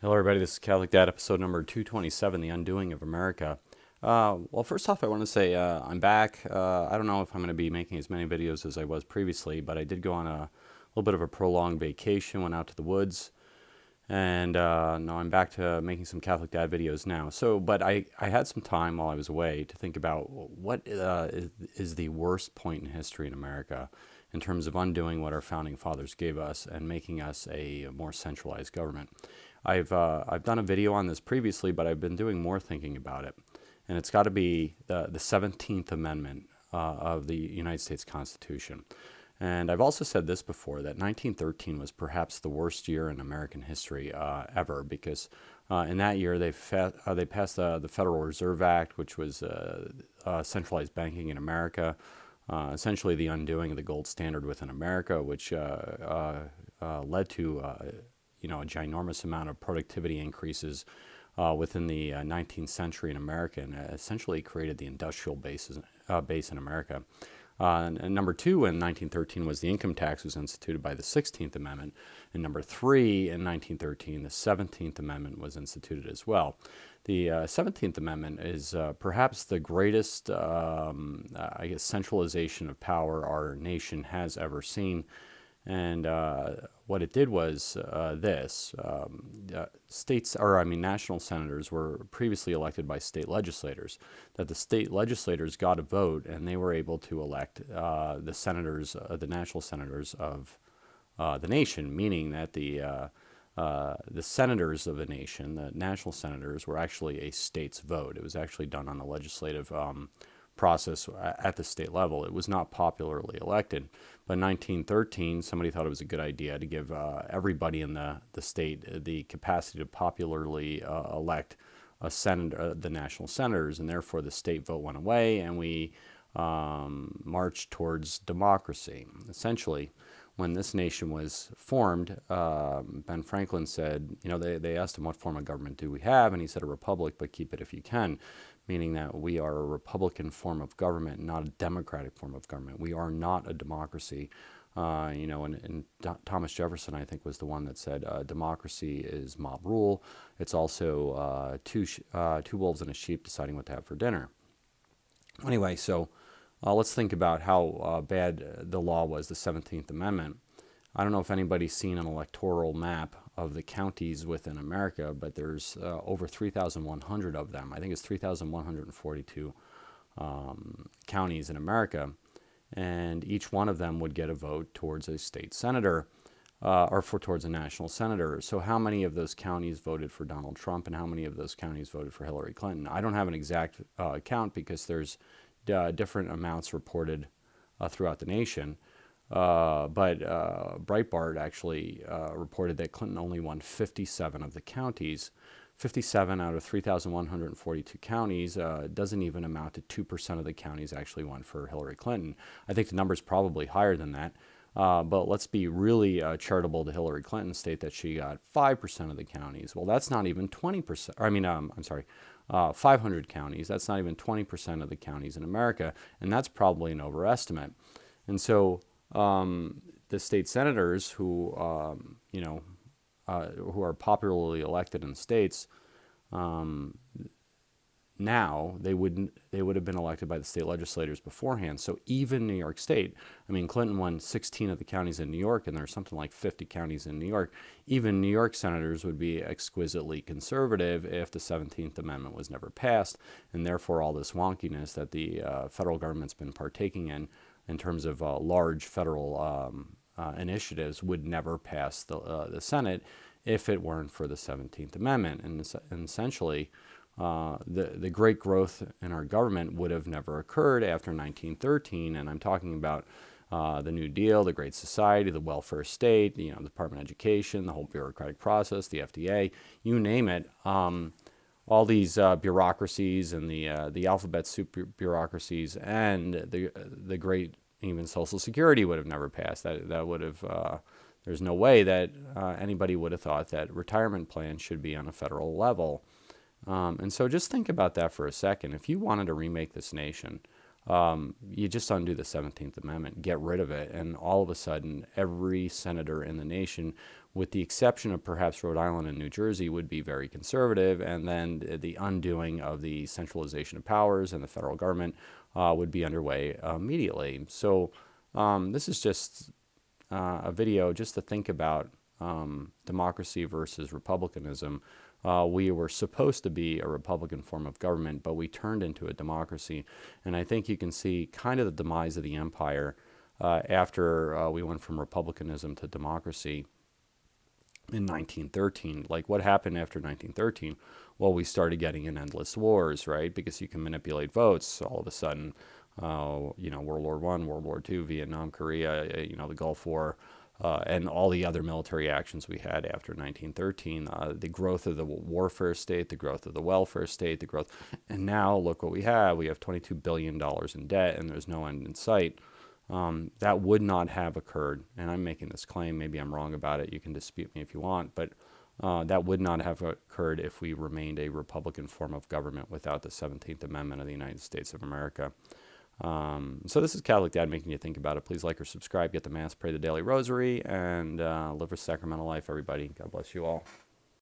Hello, everybody. This is Catholic Dad, episode number 227, The Undoing of America. Well, first off, I want to say I'm back. I don't know if I'm going to be making as many videos as I was previously, but I did go on a little bit of a prolonged vacation, went out to the woods, and now I'm back to making some Catholic Dad videos now. But I had some time while I was away to think about what is the worst point in history in America in terms of undoing what our founding fathers gave us and making us a more centralized government. I've done a video on this previously, but I've been doing more thinking about it, and it's got to be the 17th Amendment of the United States Constitution. And I've also said this before, that 1913 was perhaps the worst year in American history ever, because in that year they passed the Federal Reserve Act, which was centralized banking in America, essentially the undoing of the gold standard within America, which led to a ginormous amount of productivity increases within the 19th century in America, and essentially created the industrial base in America. And number two in 1913 was the income tax was instituted by the 16th Amendment. And number three in 1913, the 17th Amendment was instituted as well. The 17th Amendment is perhaps the greatest, centralization of power our nation has ever seen. And what it did was national senators were previously elected by state legislators. That the state legislators got a vote, and they were able to elect the senators, the national senators of the nation, meaning that the senators of the nation, the national senators, were actually a state's vote. It was actually done on the legislative process at the state level. It was not popularly elected. But in 1913, somebody thought it was a good idea to give everybody in the state the capacity to popularly elect a senator, the national senators, and therefore the state vote went away, and we marched towards democracy. Essentially, when this nation was formed, Ben Franklin said, they asked him, what form of government do we have? And he said, a republic, but keep it if you can, meaning that we are a republican form of government, not a democratic form of government. We are not a democracy. And Thomas Jefferson, I think, was the one that said democracy is mob rule. It's also two wolves and a sheep deciding what to have for dinner. Anyway, so let's think about how bad the law was, the 17th Amendment. I don't know if anybody's seen an electoral map of the counties within America, but there's over 3,100 of them. I think it's 3,142 counties in America, and each one of them would get a vote towards a state senator towards a national senator. So how many of those counties voted for Donald Trump, and how many of those counties voted for Hillary Clinton? I don't have an exact count because there's different amounts reported throughout the nation. But Breitbart actually reported that Clinton only won 57 of the counties. 57 out of 3,142 counties doesn't even amount to 2% of the counties actually won for Hillary Clinton. I think the number's probably higher than that. But let's be really charitable to Hillary Clinton, state that she got 5% of the counties. Well, that's not even 20%. I'm sorry, 500 counties. That's not even 20% of the counties in America, and that's probably an overestimate. And so the state senators who are popularly elected in the states, now they would have been elected by the state legislators beforehand. So even New York State, Clinton won 16 of the counties in New York, and there's something like 50 counties in New York. Even New York senators would be exquisitely conservative if the 17th Amendment was never passed, and therefore all this wonkiness that the federal government's been partaking in terms of large federal initiatives would never pass the Senate if it weren't for the 17th Amendment. And essentially, the great growth in our government would have never occurred after 1913. And I'm talking about the New Deal, the Great Society, the welfare state, the Department of Education, the whole bureaucratic process, the FDA, you name it. All these bureaucracies and the alphabet soup bureaucracies and the great, even Social Security would have never passed. That would have there's no way that anybody would have thought that retirement plans should be on a federal level. And so just think about that for a second. If you wanted to remake this nation, you just undo the 17th Amendment, get rid of it, and all of a sudden every senator in the nation with the exception of perhaps Rhode Island and New Jersey, would be very conservative, and then the undoing of the centralization of powers and the federal government would be underway immediately. So this is just a video just to think about democracy versus republicanism. We were supposed to be a Republican form of government, but we turned into a democracy. And I think you can see kind of the demise of the empire after we went from republicanism to democracy in 1913. Like, what happened after 1913? Well, we started getting in endless wars, right? Because you can manipulate votes all of a sudden. World War I, World War II, Vietnam, Korea, the Gulf War, and all the other military actions we had after 1913, the growth of the warfare state, the growth of the welfare state, and now look what we have. We have $22 billion in debt, and there's no end in sight. That would not have occurred, and I'm making this claim, maybe I'm wrong about it, you can dispute me if you want, but that would not have occurred if we remained a Republican form of government without the 17th Amendment of the United States of America. So this is Catholic Dad making you think about it. Please like or subscribe, get the Mass, pray the Daily Rosary, and live a sacramental life, everybody. God bless you all.